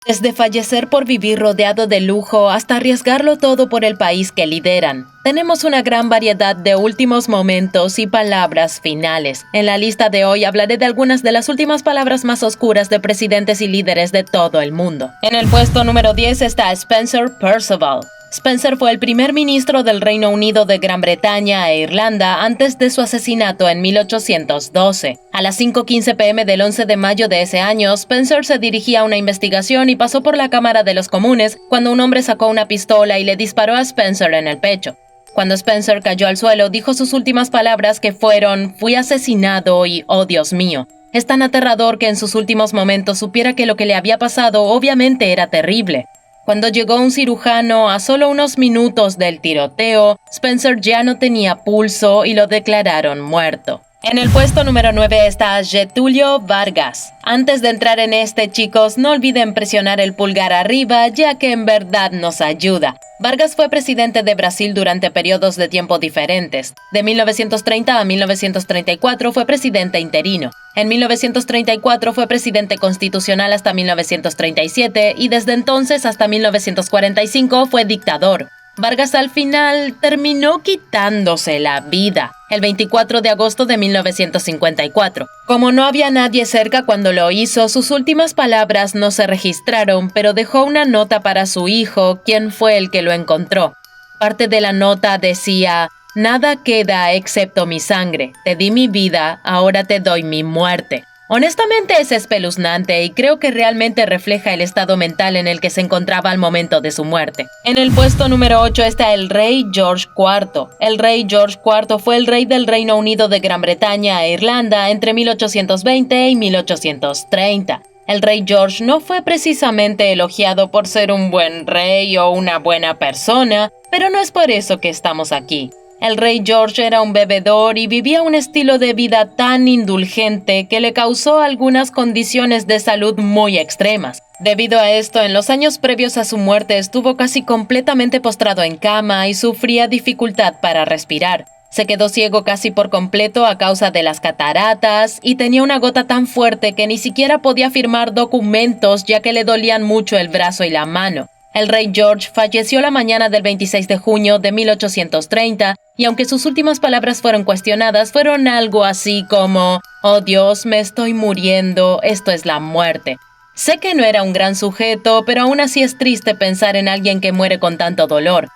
Desde fallecer por vivir rodeado de lujo hasta arriesgarlo todo por el país que lideran. Tenemos una gran variedad de últimos momentos y palabras finales. En la lista de hoy hablaré de algunas de las últimas palabras más oscuras de presidentes y líderes de todo el mundo. En el puesto número 10 está Spencer Perceval. Spencer fue el primer ministro del Reino Unido de Gran Bretaña e Irlanda antes de su asesinato en 1812. A las 5:15 p.m. del 11 de mayo de ese año, Spencer se dirigía a una investigación y pasó por la Cámara de los Comunes cuando un hombre sacó una pistola y le disparó a Spencer en el pecho. Cuando Spencer cayó al suelo, dijo sus últimas palabras que fueron «Fui asesinado» y «Oh Dios mío». Es tan aterrador que en sus últimos momentos supiera que lo que le había pasado obviamente era terrible. Cuando llegó un cirujano a solo unos minutos del tiroteo, Spencer ya no tenía pulso y lo declararon muerto. En el puesto número 9 está Getúlio Vargas. Antes de entrar en este, chicos, no olviden presionar el pulgar arriba, ya que en verdad nos ayuda. Vargas fue presidente de Brasil durante periodos de tiempo diferentes. De 1930 a 1934 fue presidente interino. En 1934 fue presidente constitucional hasta 1937 y desde entonces hasta 1945 fue dictador. Vargas al final terminó quitándose la vida el 24 de agosto de 1954. Como no había nadie cerca cuando lo hizo, sus últimas palabras no se registraron, pero dejó una nota para su hijo, quien fue el que lo encontró. Parte de la nota decía: «Nada queda excepto mi sangre. Te di mi vida, ahora te doy mi muerte». Honestamente es espeluznante y creo que realmente refleja el estado mental en el que se encontraba al momento de su muerte. En el puesto número 8 está el rey George IV. El rey George IV fue el rey del Reino Unido de Gran Bretaña e Irlanda entre 1820 y 1830. El rey George no fue precisamente elogiado por ser un buen rey o una buena persona, pero no es por eso que estamos aquí. El rey George era un bebedor y vivía un estilo de vida tan indulgente que le causó algunas condiciones de salud muy extremas. Debido a esto, en los años previos a su muerte estuvo casi completamente postrado en cama y sufría dificultad para respirar. Se quedó ciego casi por completo a causa de las cataratas y tenía una gota tan fuerte que ni siquiera podía firmar documentos ya que le dolían mucho el brazo y la mano. El rey George falleció la mañana del 26 de junio de 1830 y aunque sus últimas palabras fueron cuestionadas, fueron algo así como «Oh Dios, me estoy muriendo, esto es la muerte». Sé que no era un gran sujeto, pero aún así es triste pensar en alguien que muere con tanto dolor.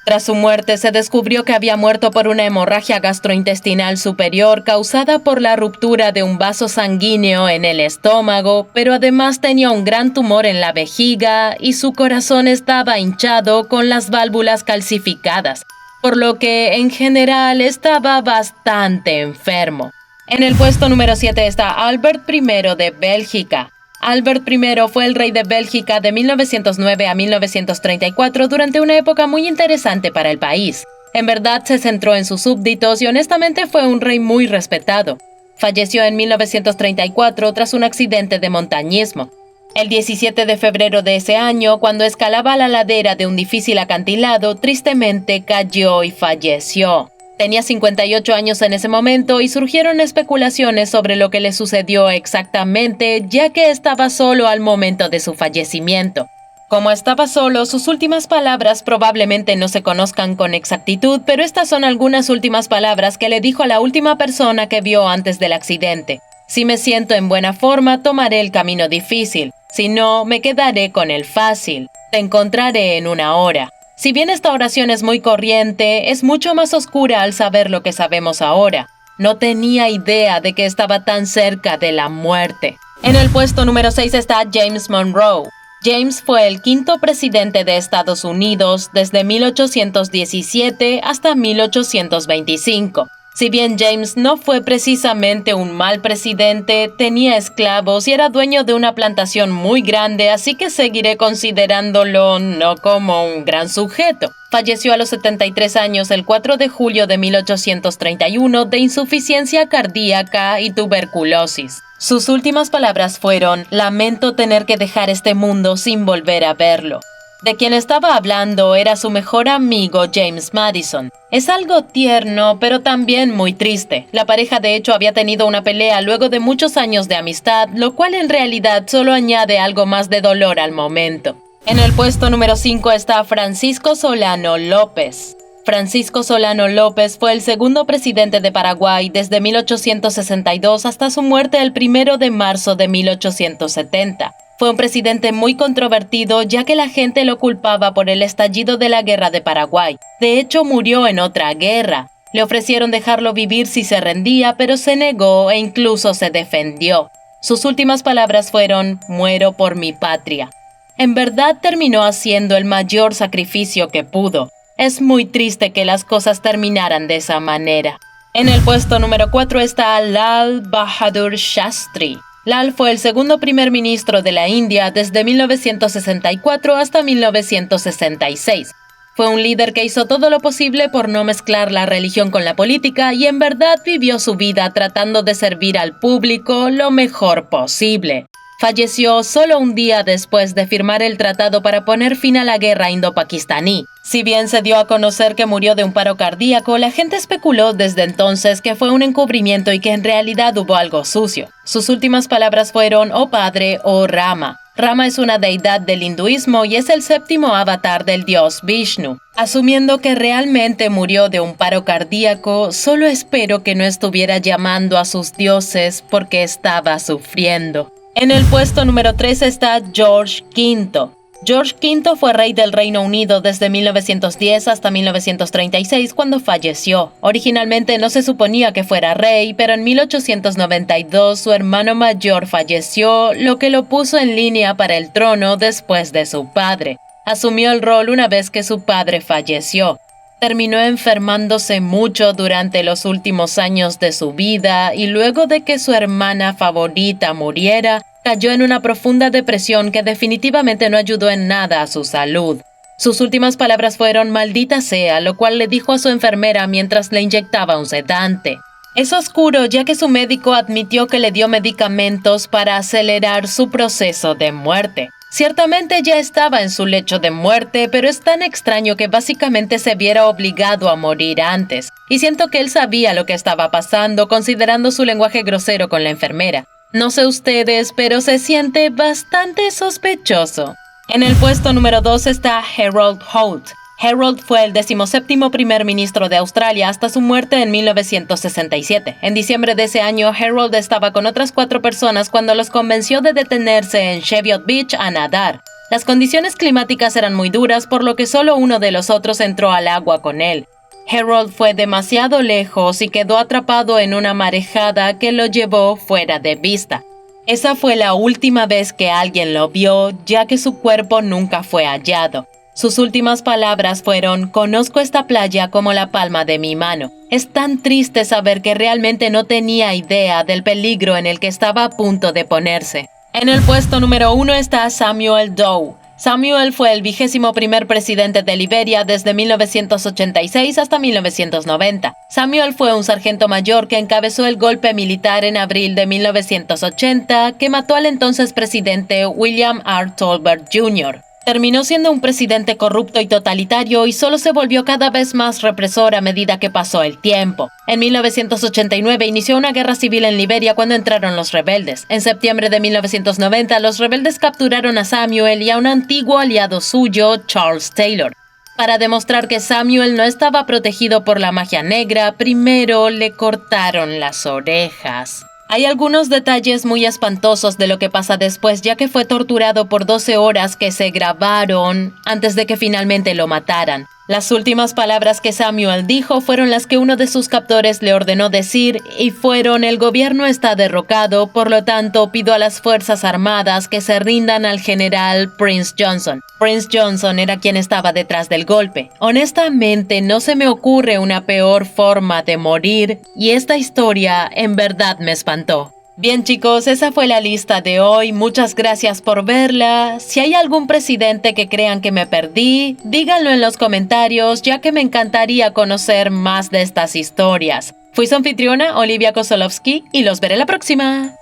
Tras su muerte, se descubrió que había muerto por una hemorragia gastrointestinal superior causada por la ruptura de un vaso sanguíneo en el estómago, pero además tenía un gran tumor en la vejiga y su corazón estaba hinchado con las válvulas calcificadas, por lo que en general estaba bastante enfermo. En el puesto número 7 está Albert I de Bélgica. Albert I fue el rey de Bélgica de 1909 a 1934 durante una época muy interesante para el país. En verdad se centró en sus súbditos y honestamente fue un rey muy respetado. Falleció en 1934 tras un accidente de montañismo. El 17 de febrero de ese año, cuando escalaba la ladera de un difícil acantilado, tristemente cayó y falleció. Tenía 58 años en ese momento y surgieron especulaciones sobre lo que le sucedió exactamente, ya que estaba solo al momento de su fallecimiento. Como estaba solo, sus últimas palabras probablemente no se conozcan con exactitud, pero estas son algunas últimas palabras que le dijo a la última persona que vio antes del accidente. «Si me siento en buena forma, tomaré el camino difícil. Si no, me quedaré con el fácil. Te encontraré en una hora». Si bien esta oración es muy corriente, es mucho más oscura al saber lo que sabemos ahora. No tenía idea de que estaba tan cerca de la muerte. En el puesto número 6 está James Monroe. James fue el quinto presidente de Estados Unidos desde 1817 hasta 1825. Si bien James no fue precisamente un mal presidente, tenía esclavos y era dueño de una plantación muy grande, así que seguiré considerándolo no como un gran sujeto. Falleció a los 73 años el 4 de julio de 1831 de insuficiencia cardíaca y tuberculosis. Sus últimas palabras fueron: «Lamento tener que dejar este mundo sin volver a verlo». De quien estaba hablando era su mejor amigo James Madison. Es algo tierno, pero también muy triste. La pareja de hecho había tenido una pelea luego de muchos años de amistad, lo cual en realidad solo añade algo más de dolor al momento. En el puesto número 5 está Francisco Solano López. Francisco Solano López fue el segundo presidente de Paraguay desde 1862 hasta su muerte el 1 de marzo de 1870. Fue un presidente muy controvertido ya que la gente lo culpaba por el estallido de la Guerra de Paraguay. De hecho, murió en otra guerra. Le ofrecieron dejarlo vivir si se rendía, pero se negó e incluso se defendió. Sus últimas palabras fueron: "Muero por mi patria". En verdad terminó haciendo el mayor sacrificio que pudo. Es muy triste que las cosas terminaran de esa manera. En el puesto número 4 está Lal Bahadur Shastri. Lal fue el segundo primer ministro de la India desde 1964 hasta 1966. Fue un líder que hizo todo lo posible por no mezclar la religión con la política y en verdad vivió su vida tratando de servir al público lo mejor posible. Falleció solo un día después de firmar el tratado para poner fin a la guerra indo-pakistaní. Si bien se dio a conocer que murió de un paro cardíaco, la gente especuló desde entonces que fue un encubrimiento y que en realidad hubo algo sucio. Sus últimas palabras fueron: "Oh Padre, oh Rama". Rama es una deidad del hinduismo y es el séptimo avatar del dios Vishnu. Asumiendo que realmente murió de un paro cardíaco, solo espero que no estuviera llamando a sus dioses porque estaba sufriendo. En el puesto número 3 está George V. George V fue rey del Reino Unido desde 1910 hasta 1936 cuando falleció. Originalmente no se suponía que fuera rey, pero en 1892 su hermano mayor falleció, lo que lo puso en línea para el trono después de su padre. Asumió el rol una vez que su padre falleció. Terminó enfermándose mucho durante los últimos años de su vida y luego de que su hermana favorita muriera, cayó en una profunda depresión que definitivamente no ayudó en nada a su salud. Sus últimas palabras fueron: "Maldita sea", lo cual le dijo a su enfermera mientras le inyectaba un sedante. Es oscuro ya que su médico admitió que le dio medicamentos para acelerar su proceso de muerte. Ciertamente ya estaba en su lecho de muerte, pero es tan extraño que básicamente se viera obligado a morir antes. Y siento que él sabía lo que estaba pasando, considerando su lenguaje grosero con la enfermera. No sé ustedes, pero se siente bastante sospechoso. En el puesto número 2 está Harold Holt. Harold fue el 17º primer ministro de Australia hasta su muerte en 1967. En diciembre de ese año, Harold estaba con otras 4 personas cuando los convenció de detenerse en Cheviot Beach a nadar. Las condiciones climáticas eran muy duras, por lo que solo uno de los otros entró al agua con él. Harold fue demasiado lejos y quedó atrapado en una marejada que lo llevó fuera de vista. Esa fue la última vez que alguien lo vio, ya que su cuerpo nunca fue hallado. Sus últimas palabras fueron: "Conozco esta playa como la palma de mi mano". Es tan triste saber que realmente no tenía idea del peligro en el que estaba a punto de ponerse. En el puesto número 1 está Samuel Doe. Samuel fue el 21º presidente de Liberia desde 1986 hasta 1990. Samuel fue un sargento mayor que encabezó el golpe militar en abril de 1980 que mató al entonces presidente William R. Tolbert Jr. Terminó siendo un presidente corrupto y totalitario y solo se volvió cada vez más represor a medida que pasó el tiempo. En 1989 inició una guerra civil en Liberia cuando entraron los rebeldes. En septiembre de 1990, los rebeldes capturaron a Samuel y a un antiguo aliado suyo, Charles Taylor. Para demostrar que Samuel no estaba protegido por la magia negra, primero le cortaron las orejas. Hay algunos detalles muy espantosos de lo que pasa después, ya que fue torturado por 12 horas que se grabaron antes de que finalmente lo mataran. Las últimas palabras que Samuel dijo fueron las que uno de sus captores le ordenó decir y fueron: "El gobierno está derrocado, por lo tanto pido a las Fuerzas Armadas que se rindan al general Prince Johnson". Prince Johnson era quien estaba detrás del golpe. Honestamente, no se me ocurre una peor forma de morir y esta historia en verdad me espantó. Bien chicos, esa fue la lista de hoy, muchas gracias por verla. Si hay algún presidente que crean que me perdí, díganlo en los comentarios, ya que me encantaría conocer más de estas historias. Fui su anfitriona, Olivia Kosolowski, y los veré la próxima.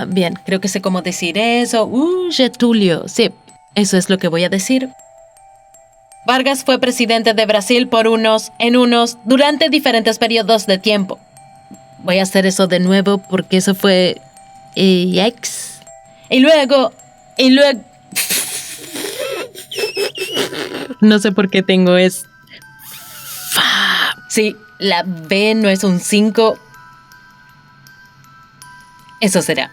Bien, creo que sé cómo decir eso. Getulio, sí. Eso es lo que voy a decir. Vargas fue presidente de Brasil durante diferentes periodos de tiempo. Voy a hacer eso de nuevo porque eso fue... ex. Y luego... No sé por qué tengo es... Sí, la B no es un 5. Eso será.